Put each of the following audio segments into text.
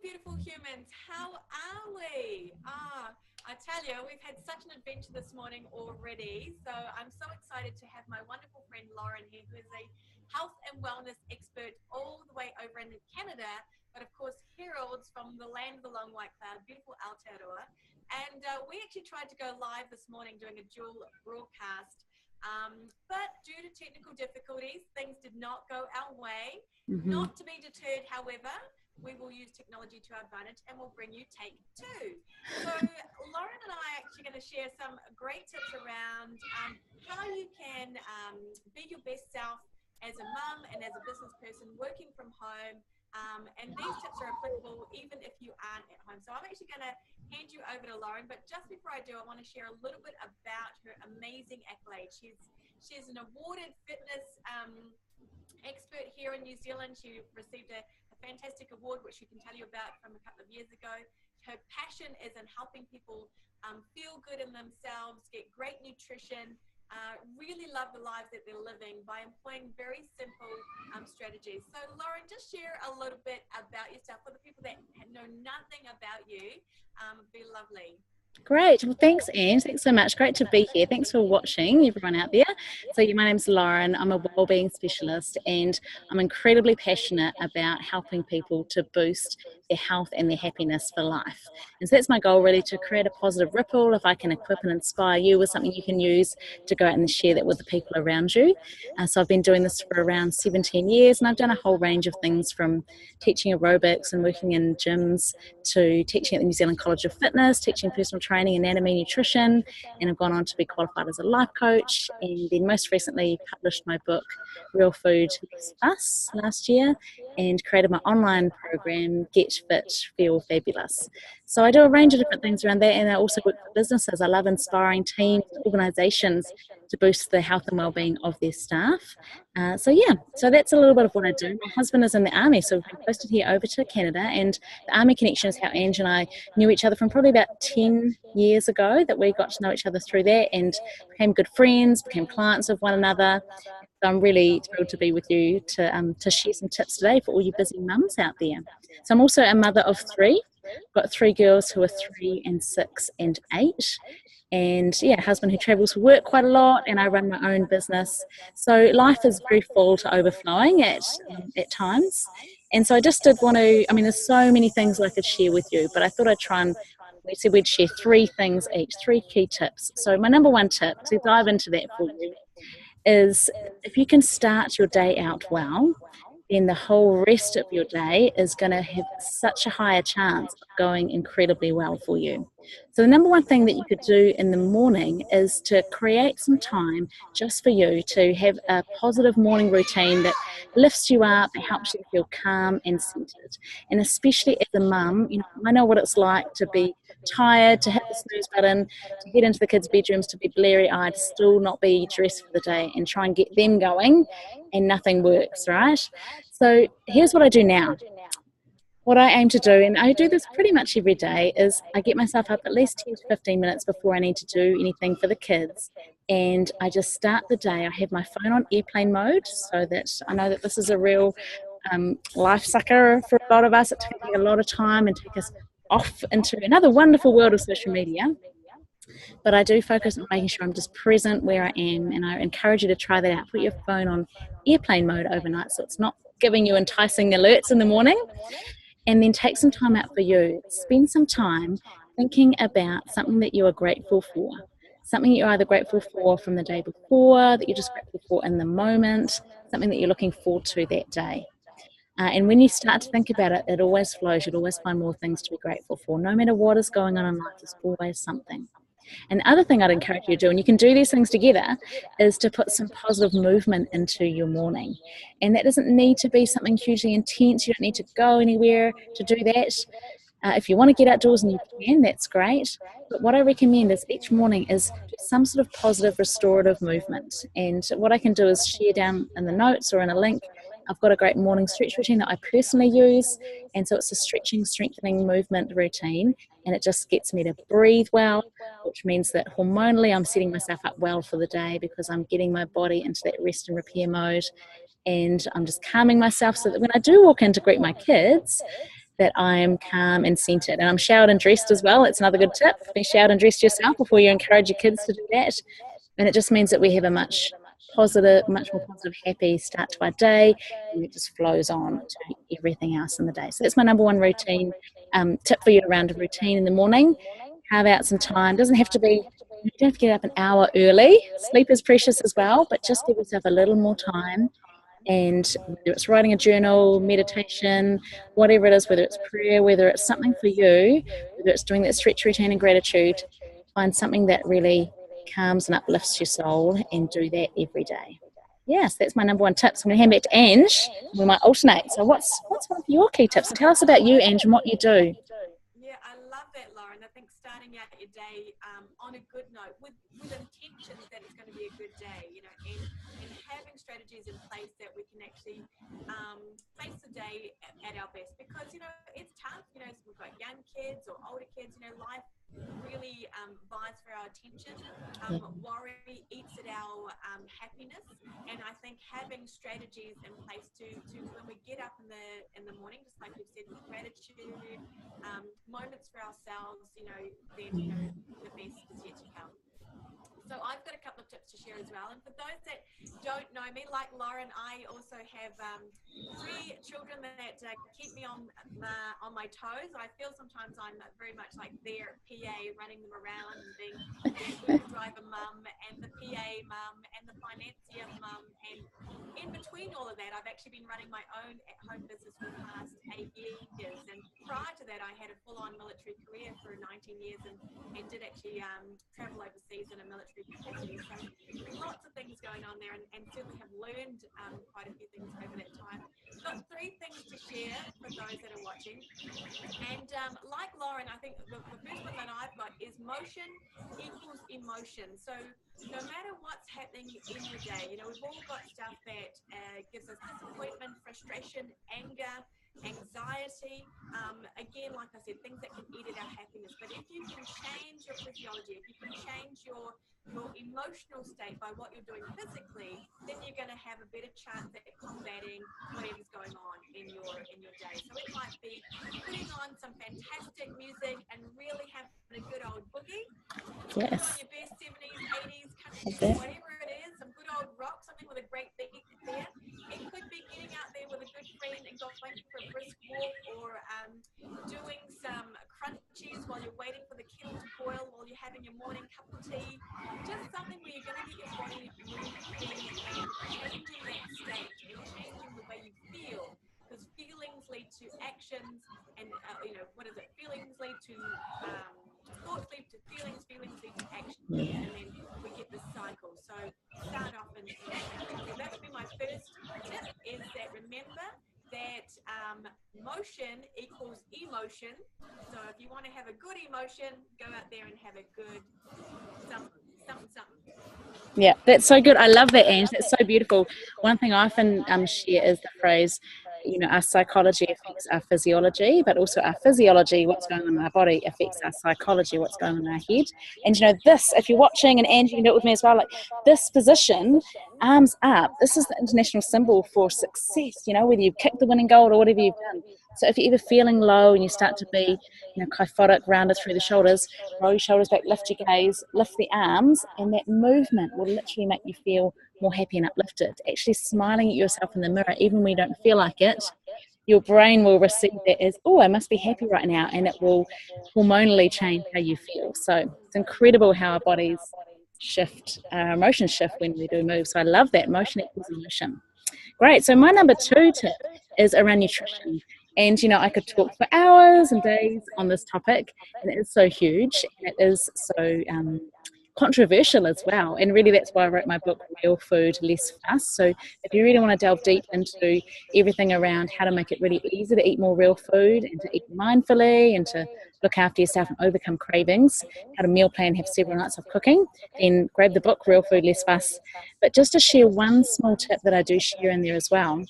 beautiful humans. How are we? I tell you, we've had such an adventure this morning already. So I'm so excited to have my wonderful friend Lauren here, who is a health and wellness expert all the way over in Canada, but of course heralds from the land of the long white cloud, beautiful Aotearoa. And we actually tried to go live this morning doing a dual broadcast. But due to technical difficulties, things did not go our way. Not to be deterred, however, we will use technology to our advantage and we'll bring you take two. So Lauren and I are actually going to share some great tips around how you can be your best self as a mum and as a business person working from home. And these tips are applicable even if you aren't at home. So I'm actually going to hand you over to Lauren, but just before I do, I want to share a little bit about her amazing accolades. She's an awarded fitness expert here in New Zealand. She received a fantastic award, which she can tell you about from a couple of years ago. Her passion is in helping people feel good in themselves, get great nutrition, really love the lives that they're living by employing very simple strategies. So Lauren, just share a little bit about yourself for the people that know nothing about you. Be lovely. Great. Well, thanks, Anne. Thanks so much. Great to be here. Thanks for watching, everyone out there. So my name's Lauren. I'm a wellbeing specialist and I'm incredibly passionate about helping people to boost their health and their happiness for life. And so that's my goal, really, to create a positive ripple. If I can equip and inspire you with something you can use to go out and share that with the people around you. So I've been doing this for around 17 years and I've done a whole range of things, from teaching aerobics and working in gyms to teaching at the New Zealand College of Fitness, teaching personal training, anatomy, nutrition, and I've gone on to be qualified as a life coach, and then most recently published my book Real Food Less Fuss last year and created my online program Get Fit Feel Fabulous. So I do a range of different things around that, and I also work for businesses. I love inspiring teams and organisations to boost the health and wellbeing of their staff. So that's a little bit of what I do. My husband is in the army, so we've been posted here over to Canada, and the Army Connection is how Ange and I knew each other from probably about 10 years ago, that we got to know each other through that and became good friends, became clients of one another. So I'm really thrilled to be with you to share some tips today for all you busy mums out there. So I'm also a mother of three. I've got three girls who are 3 and 6 and 8. And a husband who travels for work quite a lot, and I run my own business. So life is very full to overflowing at times. And so I just did want to, there's so many things I could share with you, but I thought I'd try and, we said we'd share 3 things each, 3 key tips. So my number 1 tip, to dive into that for you, is if you can start your day out well, then the whole rest of your day is going to have such a higher chance of going incredibly well for you. So the number 1 thing that you could do in the morning is to create some time just for you to have a positive morning routine that lifts you up, it helps you to feel calm and centered. And especially as a mum, I know what it's like to be tired, to hit the snooze button, to head into the kids' bedrooms, to be bleary-eyed, still not be dressed for the day and try and get them going, and nothing works, right? So here's what I do now. What I aim to do, and I do this pretty much every day, is I get myself up at least 10 to 15 minutes before I need to do anything for the kids, and I just start the day. I have my phone on airplane mode, so that I know that this is a real life sucker for a lot of us. It takes a lot of time and take us off into another wonderful world of social media. But I do focus on making sure I'm just present where I am, and I encourage you to try that out. Put your phone on airplane mode overnight so it's not giving you enticing alerts in the morning. And then take some time out for you. Spend some time thinking about something that you are grateful for. Something you're either grateful for from the day before, that you're just grateful for in the moment, something that you're looking forward to that day. And when you start to think about it, it always flows. You'll always find more things to be grateful for. No matter what is going on in life, there's always something. And the other thing I'd encourage you to do, and you can do these things together, is to put some positive movement into your morning. And that doesn't need to be something hugely intense. You don't need to go anywhere to do that. If you want to get outdoors and you can, that's great. But what I recommend is each morning is some sort of positive restorative movement. And what I can do is share down in the notes or in a link. I've got a great morning stretch routine that I personally use, and so it's a stretching, strengthening movement routine, and it just gets me to breathe well, which means that hormonally I'm setting myself up well for the day because I'm getting my body into that rest and repair mode, and I'm just calming myself so that when I do walk in to greet my kids, that I'm calm and centered. And I'm showered and dressed as well. It's another good tip. Be showered and dressed yourself before you encourage your kids to do that. And it just means that we have a much more positive, happy start to our day, and it just flows on to everything else in the day. So that's my number one routine tip for you around a routine in the morning. Carve out some time. Doesn't have to be, you don't have to get up an hour early. Sleep is precious as well, but just give yourself a little more time. And whether it's writing a journal, meditation, whatever it is, whether it's prayer, whether it's something for you, whether it's doing that stretch routine and gratitude, find something that really calms and uplifts your soul and do that every day. Yes, that's my number one tip. So I'm going to hand back to Ange. We might alternate. So what's one of your key tips? So tell us about you, Ange, and what you do. Yeah, I love that, Lauren. I think starting out your day on a good note with intentions that it's going to be a good day, and having strategies in place that we can actually face the day at our best, because it's tough. We've got young kids or older kids. Life really vies for our attention. Worry eats at our happiness, and I think having strategies in place to when we get up in the morning, just like you've said, with gratitude, moments for ourselves, then the best is yet to come. So I've got a couple of tips to share as well. And for those that don't know me, like Lauren, I also have 3 children that keep me on my toes. I feel sometimes I'm very much like their PA, running them around and being the Uber driver mum and the PA mum and the financier mum. And in between all of that, I've actually been running my own at-home business for the past 8 years. And prior to that, I had a full-on military career for 19 years and did actually travel overseas in a military capacity. So lots of things going on there, and certainly have learned quite a few things over that time. Got 3 things to share for those that are watching. And like Lauren, I think the first one that I've got is motion equals emotion. So no matter what's happening in your day, we've all got stuff that gives us disappointment, frustration, anger, anxiety. Again, like I said, things that can eat at our happiness. But if you can change your physiology, if you can change your emotional state by what you're doing physically, then you're going to have a better chance at combating whatever's going on in your day. So it might be putting on some fantastic music and really having a good old boogie. Yes. Put on your best 70s, 80s, country, whatever it is, some good old rock, something with a great beat there. It could be getting out there with a good friend and going for a brisk walk, or doing some crunchies while you're waiting for the kettle to boil, while you're having your morning cup of tea. Just something where you're going to get your body moving and changing that state and changing the way you feel. Because feelings lead to actions, and feelings lead to thoughts, lead to feelings lead to action, and then we get this cycle. So start off in that direction. So that would be my first tip, is that remember that motion equals emotion. So if you want to have a good emotion, go out there and have a good something. Yeah, that's so good. I love that, Ange. That's so beautiful. One thing I often share is the phrase, our psychology affects our physiology, but also our physiology, what's going on in our body, affects our psychology, what's going on in our head. And this, if you're watching, and Ange, you can do it with me as well, like this position, arms up, this is the international symbol for success, whether you've kicked the winning goal or whatever you've done. So if you're ever feeling low and you start to be, kyphotic, rounded through the shoulders, roll your shoulders back, lift your gaze, lift the arms, and that movement will literally make you feel more happy and uplifted. Actually smiling at yourself in the mirror, even when you don't feel like it, your brain will receive that as, oh, I must be happy right now, and it will hormonally change how you feel. So it's incredible how our bodies shift, our emotions shift when we do move. So I love that, motion equals emotion. Great. So my number 2 tip is around nutrition. And, I could talk for hours and days on this topic, and it is so huge, and it is so controversial as well. And really that's why I wrote my book, Real Food, Less Fuss. So if you really want to delve deep into everything around how to make it really easy to eat more real food and to eat mindfully and to look after yourself and overcome cravings, how to meal plan, have several nights of cooking, then grab the book, Real Food, Less Fuss. But just to share one small tip that I do share in there as well.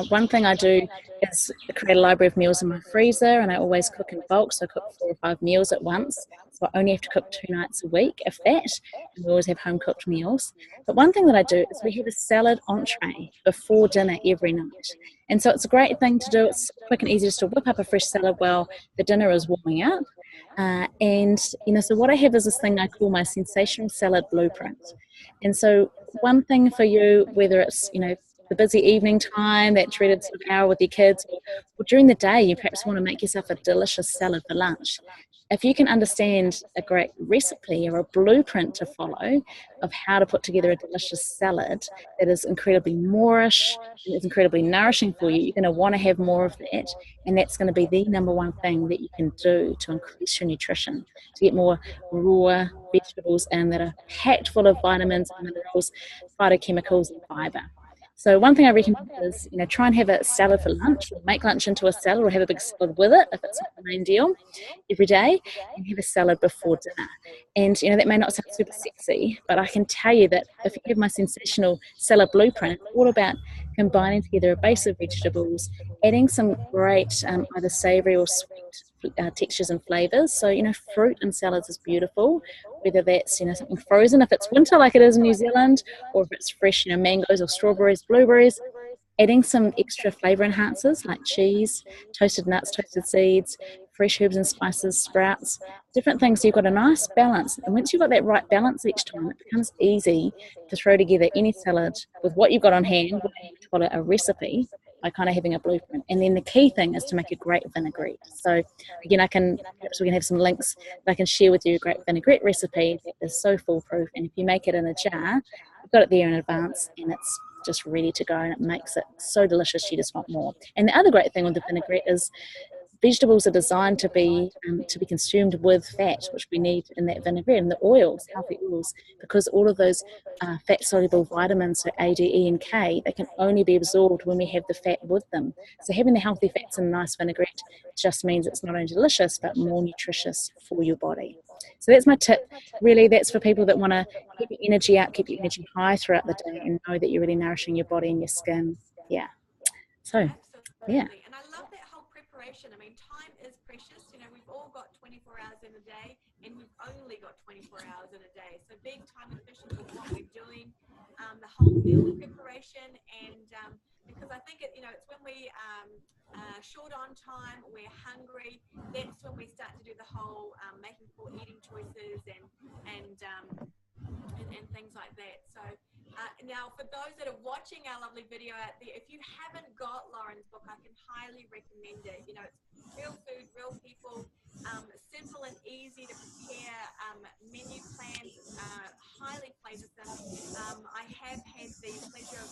One thing I do is create a library of meals in my freezer, and I always cook in bulk, so I cook 4 or 5 meals at once. So I only have to cook 2 nights a week, if that, and we always have home cooked meals. But one thing that I do is we have a salad entree before dinner every night. And so it's a great thing to do. It's quick and easy just to whip up a fresh salad while the dinner is warming up. And, so what I have is this thing I call my sensational salad blueprint. And so one thing for you, whether it's, the busy evening time, that dreaded sort of hour with your kids, or during the day, you perhaps want to make yourself a delicious salad for lunch. If you can understand a great recipe or a blueprint to follow of how to put together a delicious salad that is incredibly moorish and is incredibly nourishing for you, you're going to want to have more of that. And that's going to be the number one thing that you can do to increase your nutrition, to get more raw vegetables in that are packed full of vitamins, minerals, phytochemicals, and fiber. So one thing I recommend is, try and have a salad for lunch, or make lunch into a salad, or have a big salad with it if it's not the main deal every day, and have a salad before dinner. And, that may not sound super sexy, but I can tell you that if you have my sensational salad blueprint, it's all about combining together a base of vegetables, adding some great either savory or sweet textures and flavors. So, fruit in salads is beautiful, whether that's, something frozen if it's winter like it is in New Zealand, or if it's fresh, mangoes or strawberries, blueberries. Adding some extra flavor enhancers like cheese, toasted nuts, toasted seeds, fresh herbs and spices, sprouts, different things. So you've got a nice balance. And once you've got that right balance each time, it becomes easy to throw together any salad with what you've got on hand, to follow a recipe by kind of having a blueprint. And then the key thing is to make a great vinaigrette. So again, perhaps we can have some links that I can share with you, a great vinaigrette recipe that is so foolproof. And if you make it in a jar, you've got it there in advance and it's just ready to go, and it makes it so delicious you just want more. And the other great thing with the vinaigrette is vegetables are designed to be consumed with fat, which we need in that vinaigrette, and the oils, healthy oils, because all of those fat-soluble vitamins, so A, D, E, and K, they can only be absorbed when we have the fat with them. So having the healthy fats in a nice vinaigrette just means it's not only delicious, but more nutritious for your body. So that's my tip. Really, that's for people that want to keep your energy up, keep your energy high throughout the day, and know that you're really nourishing your body and your skin. Yeah. So, yeah. Absolutely. And I love that whole preparation. I mean, time is precious. We've all got 24 hours in a day, and we've only got 24 hours in a day. So being time efficient with what we're doing, the whole meal preparation, and because I think it's when we short on time, we're hungry, that's when we start to do the whole making poor eating choices and things like that. So now, for those that are watching our lovely video out there, if you haven't got Lauren's book, I can highly recommend it. It's real food, real people, simple and easy to prepare, menu plans, highly flavoursome. I have had the pleasure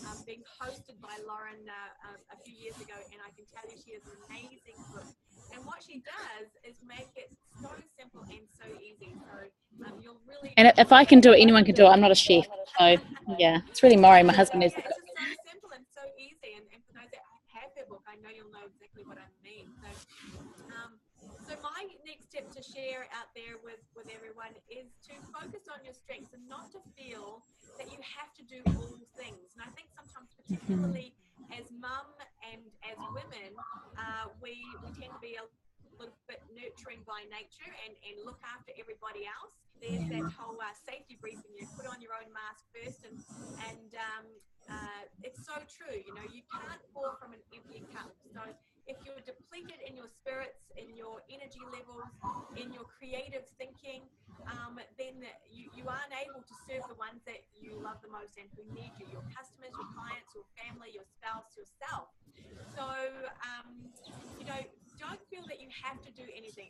of being hosted by Lauren a few years ago, and I can tell you she is an amazing cook. And what she does is make it so simple and so easy. So you'll really... And if I can do it, anyone can do it. I'm not a chef. So, yeah, it's really Maury, my husband, is the cook. It's just so simple and so easy. And for those that have their book, I know you'll know exactly what I mean. So my next tip to share out there with everyone is to focus on your strengths and not to feel that you have to do all things. And I think sometimes, particularly as mum and as women, we tend to be a little bit nurturing by nature and look after everybody else. There's that whole safety briefing. You put on your own mask first, and it's so true. You can't pour from an empty cup. So if you're depleted in your spirits, in your energy levels, in your creative thinking, then you aren't able to serve the ones that you love the most and who need you, your customers, your clients, your family, your spouse, yourself. So, don't feel that you have to do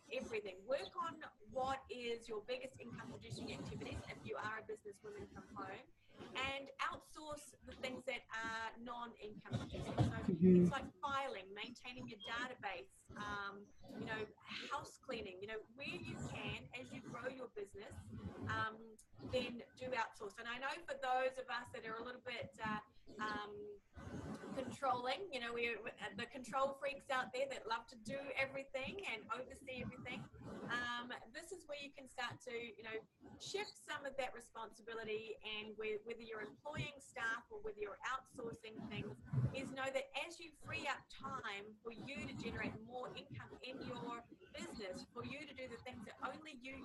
everything. Work on what is your biggest income producing activities if you are a businesswoman from home, and outsource the things that are non-income producing. So it's like filing, maintaining your database, house cleaning, where you can, as you grow your business, then do outsource. And I know for those of us that are a little bit controlling, we're the control freaks out there that love to do everything and oversee everything. This is where you can start to, shift some of that responsibility, and whether you're employing staff or whether you're outsourcing things, is know that as you free up time for you to generate more income in your business, for you to do the things that only you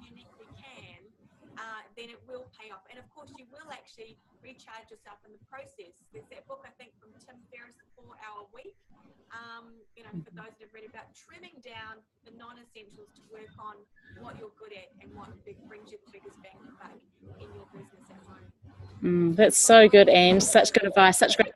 then it will pay off. And of course, you will actually recharge yourself in the process. There's that book, I think, from Tim Ferriss, The 4-Hour Week. You know, for those that have read about trimming down the non-essentials to work on what you're good at and what brings you the biggest bang for buck in your business at home. That's so good, and such good advice, such great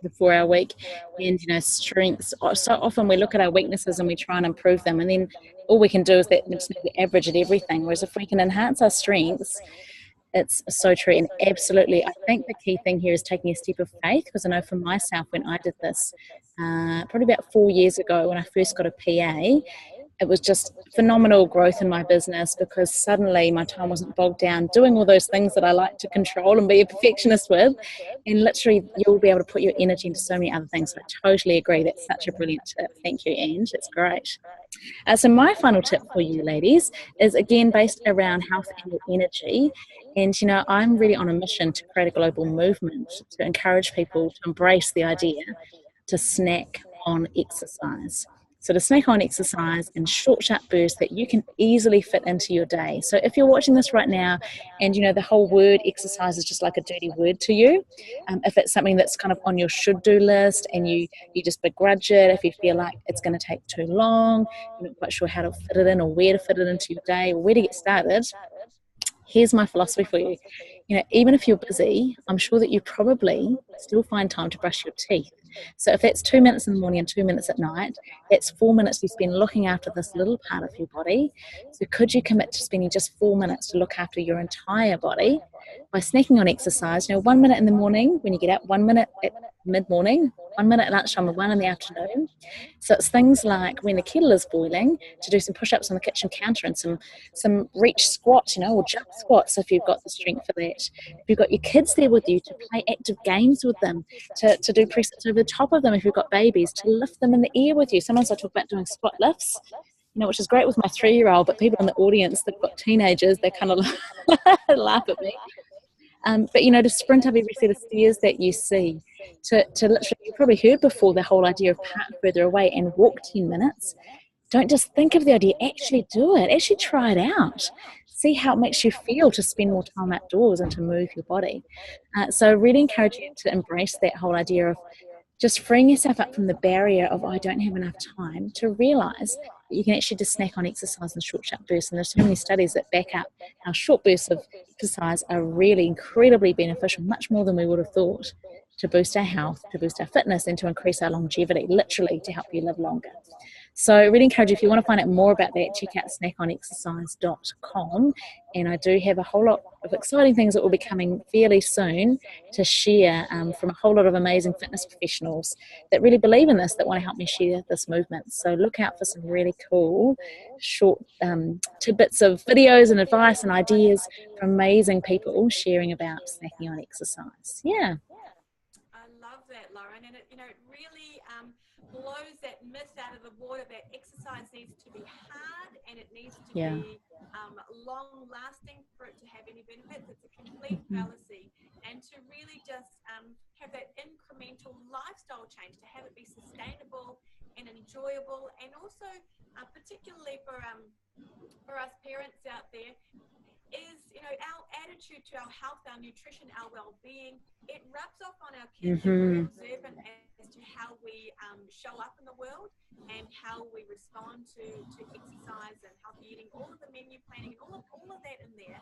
the 4-hour week. And, you know, strengths, so often we look at our weaknesses and we try and improve them, and then all we can do is that just make the average at everything. Whereas if we can enhance our strengths, it's so true. And absolutely, I think the key thing here is taking a step of faith, because I know for myself, when I did this probably about 4 years ago when I first got a PA, it was just phenomenal growth in my business, because suddenly my time wasn't bogged down doing all those things that I like to control and be a perfectionist with, and literally you'll be able to put your energy into so many other things. So I totally agree. That's such a brilliant tip. Thank you, Ange. That's great. So my final tip for you ladies is again based around health and energy. And, you know, I'm really on a mission to create a global movement to encourage people to embrace the idea to snack on exercise. So to snack on exercise in short, sharp bursts that you can easily fit into your day. So if you're watching this right now and, you know, the whole word exercise is just like a dirty word to you, if it's something that's kind of on your should-do list and you just begrudge it, if you feel like it's going to take too long, you're not quite sure how to fit it in or where to fit it into your day or where to get started, here's my philosophy for you. You know, even if you're busy, I'm sure that you probably still find time to brush your teeth. So if that's 2 minutes in the morning and 2 minutes at night, that's 4 minutes you spend looking after this little part of your body. So could you commit to spending just 4 minutes to look after your entire body by snacking on exercise? You know, 1 minute in the morning when you get up, 1 minute at mid-morning, 1 minute at lunchtime, and 1 in the afternoon. So it's things like when the kettle is boiling, to do some push-ups on the kitchen counter and some reach squats, you know, or jump squats if you've got the strength for that. If you've got your kids there with you, to play active games with them, to do press-ups over the top of them if you've got babies, to lift them in the air with you. Sometimes I talk about doing squat lifts, you know, which is great with my 3-year-old, but people in the audience, they've got teenagers, they kind of laugh at me. But, you know, to sprint up every set of stairs that you see, to literally, you've probably heard before the whole idea of park further away and walk 10 minutes. Don't just think of the idea, actually do it. Actually try it out. See how it makes you feel to spend more time outdoors and to move your body. So I really encourage you to embrace that whole idea of just freeing yourself up from the barrier of, I don't have enough time, to realise that you can actually just snack on exercise in short, sharp bursts. And there's so many studies that back up how short bursts of exercise are really incredibly beneficial, much more than we would have thought, to boost our health, to boost our fitness, and to increase our longevity, literally to help you live longer. So I really encourage you, if you want to find out more about that, check out snackonexercise.com. And I do have a whole lot of exciting things that will be coming fairly soon to share from a whole lot of amazing fitness professionals that really believe in this, that want to help me share this movement. So look out for some really cool short tidbits of videos and advice and ideas from amazing people sharing about snacking on exercise. Yeah. I love that, Lauren, and it really blows that myth out of the water that exercise needs to be hard and it needs to be long lasting for it to have any benefits. It's a complete fallacy, and to really just have that incremental lifestyle change, to have it be sustainable and enjoyable, and also particularly for us parents out there, is, you know, our attitude to our health, our nutrition, our well-being, it rubs off on our kids. We're observant as to how we show up in the world and how we respond to exercise and healthy eating, all of the menu planning and all of that in there.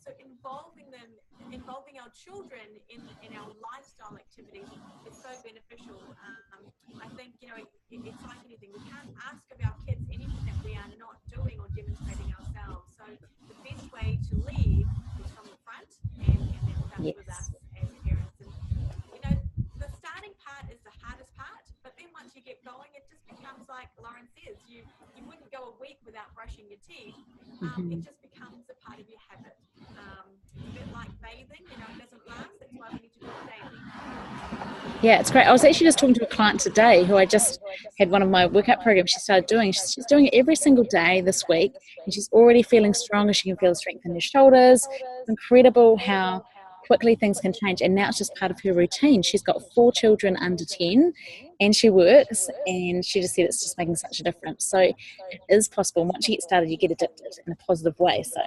So involving our children in our lifestyle activities is so beneficial. I think, you know, it's like anything. We can't ask of our kids anything that we are not doing or demonstrating ourselves. So the best way to lead is from the front, and that starts with us as parents. And, you know, the starting part is the hardest part, but then once you get going, it just becomes like Lauren says, you wouldn't go a week without brushing your teeth. It just becomes a part of your habit. A bit like bathing, you know, it doesn't last. That's why we need to do it daily. Yeah, it's great. I was actually just talking to a client today who I just had one of my workout programs she started doing. She's doing it every single day this week, and she's already feeling stronger. She can feel the strength in her shoulders. It's incredible how quickly things can change. And now it's just part of her routine. She's got 4 children under 10 and she works, and she just said it's just making such a difference. So it is possible. Once you get started, you get addicted in a positive way. So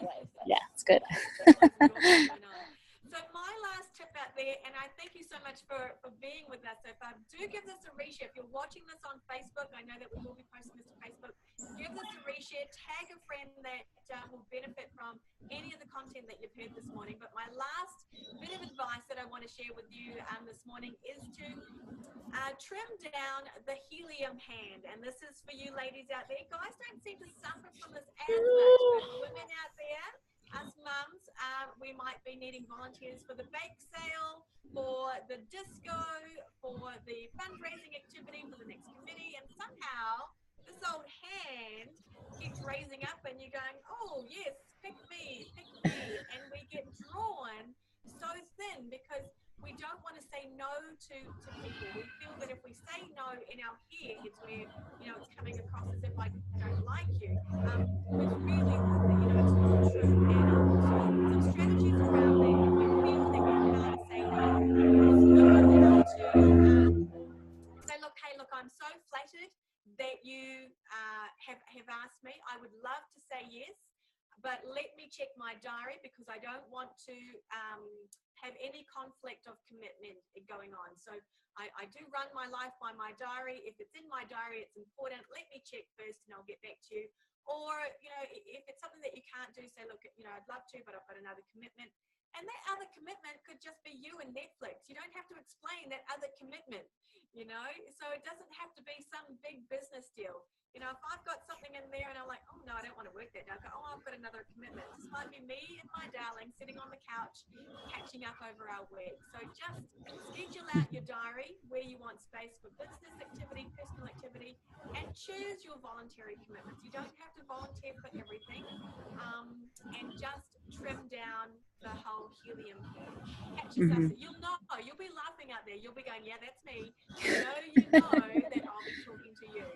yeah, it's good. So my last tip out there, and I thank you so much for being with us so far. Do give this a reshare. If you're watching this on Facebook, I know that we will be posting this to Facebook. Give this a reshare. Tag a friend that will benefit from any of the content that you've heard this morning. But my last bit of advice that I want to share with you this morning is to trim down the helium hand. And this is for you ladies out there. Guys don't seem to suffer from this as much, but women out there, us mums, we might be needing volunteers for the bake sale, for the disco, for the fundraising activity, for the next committee, and somehow this old hand keeps raising up and you're going, oh yes, pick me, and we get drawn so thin because we don't want to say no to people. We feel that if we say no in our heads, where it's coming across as if I don't like you, which really it's not true at all. So some strategies around that. If you feel that you can't say no, is learn how to say, look, I'm so flattered that you have asked me. I would love to say yes, but let me check my diary because I don't want to have any conflict of commitment going on. So I do run my life by my diary. If it's in my diary, it's important. Let me check first and I'll get back to you. Or, if it's something that you can't do, say, look, I'd love to, but I've got another commitment. And that other commitment could just be you and Netflix. You don't have to explain that other commitment, so it doesn't have to be some big business deal. If I've got something in there and I'm like, oh no, I don't want to work that day, I go, oh, I've got another commitment. This might be me and my darling sitting on the couch catching up over our work. So just schedule out your diary where you want space for business activity, personal activity, and choose your voluntary commitments. You don't have to volunteer for everything, and just trim down the whole helium thing. Catch yourself. You'll be laughing out there. You'll be going, yeah, that's me. You know that I'll be talking to you.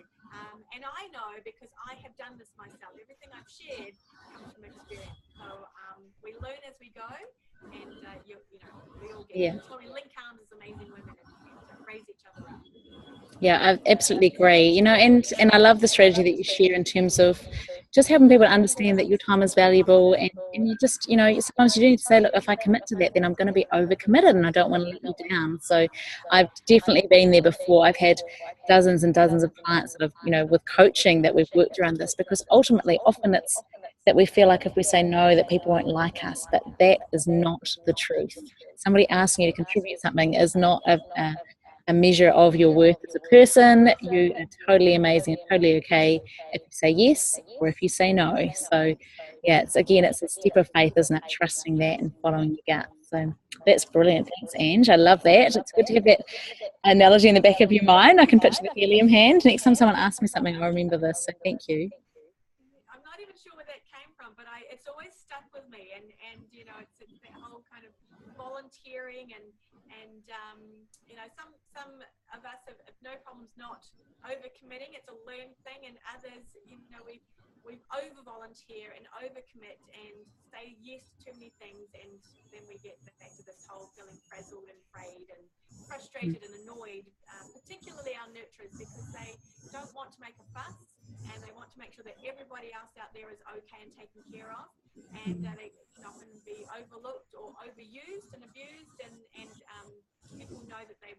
And I know because I have done this myself. Everything I've shared comes from experience. So we learn as we go, and we all get it. So we link arms as amazing women and raise each other up. Yeah, I absolutely agree. And I love the strategy that you share in terms of just helping people understand that your time is valuable, and you just, sometimes you do need to say, look, if I commit to that, then I'm going to be overcommitted and I don't want to let you down. So I've definitely been there before. I've had dozens and dozens of clients that have, with coaching that we've worked around this, because ultimately often it's that we feel like if we say no that people won't like us, but that is not the truth. Somebody asking you to contribute something is not a measure of your worth as a person. You are totally amazing, totally okay if you say yes or if you say no. So yeah, it's a step of faith, isn't it? Trusting that and following your gut. So that's brilliant. Thanks, Ange. I love that. It's good to have that analogy in the back of your mind. I can picture the helium hand. Next time someone asks me something, I'll remember this. So thank you. I'm not even sure where that came from, but it's always stuck with me. And it's that whole kind of volunteering and some of us have no problems not overcommitting. It's a learned thing, and others, we over volunteer and overcommit and say yes to too many things, and then we get back to this whole feeling frazzled and afraid and frustrated and annoyed, particularly our nurturers, because they don't want to make a fuss and they want to make sure that everybody else out there is okay and taken care of, and they can often be overlooked or overused and abused, and people know that they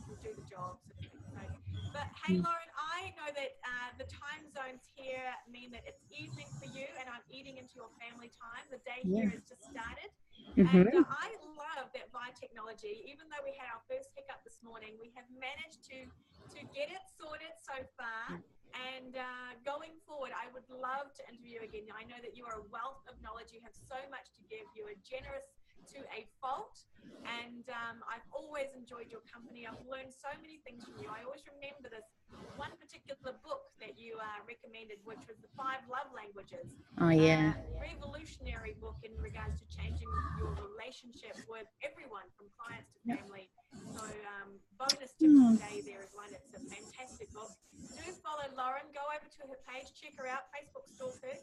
will do the job sort of thing. So, but hey, Lauren, I know that the time zones here mean that it's evening for you, and I'm eating into your family time. The day here has just started. And I love that via technology, even though we had our first hiccup this morning, we have managed to get it sorted so far. And going forward, I would love to interview you again. I know that you are a wealth of knowledge. You have so much to give. You are generous to a fault. And I've always enjoyed your company. I've learned so many things from you. I always remember this one particular book that you recommended, which was The 5 Love Languages. Oh, yeah. Revolutionary book in regards to changing your relationship with everyone, from clients to family. So bonus tip today there is one. It's a fantastic book. Do follow Lauren. Go over to her page. Check her out. Facebook stalk her.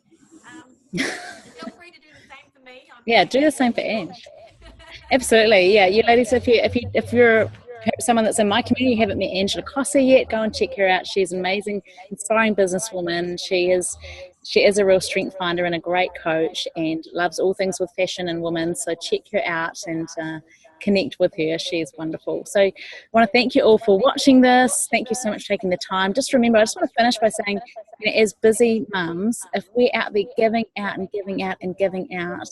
Feel free to do the same for me. Do the same for Ange. Absolutely, yeah. You ladies, if you're someone that's in my community, you haven't met Angela Cossey yet, go and check her out. She's an amazing, inspiring businesswoman. She is a real strength finder and a great coach, and loves all things with fashion and women. So check her out and connect with her. She's wonderful. So I want to thank you all for watching this. Thank you so much for taking the time. Just remember, I just want to finish by saying, as busy mums, if we're out there giving out and giving out and giving out,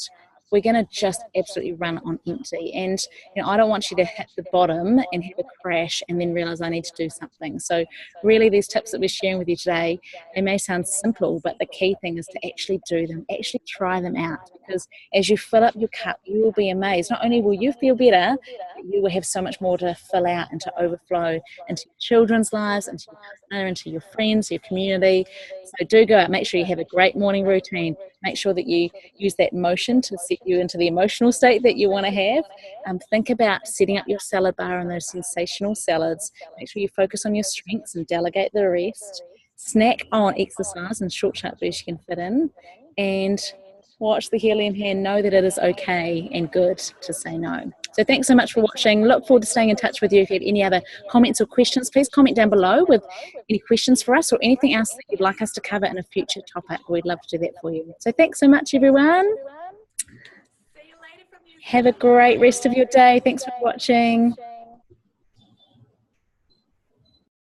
we're going to just absolutely run on empty. And I don't want you to hit the bottom and have a crash and then realize I need to do something. So really, these tips that we're sharing with you today, they may sound simple, but the key thing is to actually do them, actually try them out, because as you fill up your cup, you will be amazed. Not only will you feel better, but you will have so much more to fill out and to overflow into your children's lives, into your partner, into your friends, your community. So do go out, make sure you have a great morning routine. Make sure that you use that motion to set you into the emotional state that you want to have. Think about setting up your salad bar and those sensational salads. Make sure you focus on your strengths and delegate the rest. Snack on exercise and short, sharp bursts you can fit in. And watch the helium hand. Know that it is okay and good to say no. So thanks so much for watching. Look forward to staying in touch with you. If you have any other comments or questions, please comment down below with any questions for us or anything else that you'd like us to cover in a future topic. We'd love to do that for you. So thanks so much, everyone. See you later from New Zealand. Have a great rest of your day. Thanks for watching.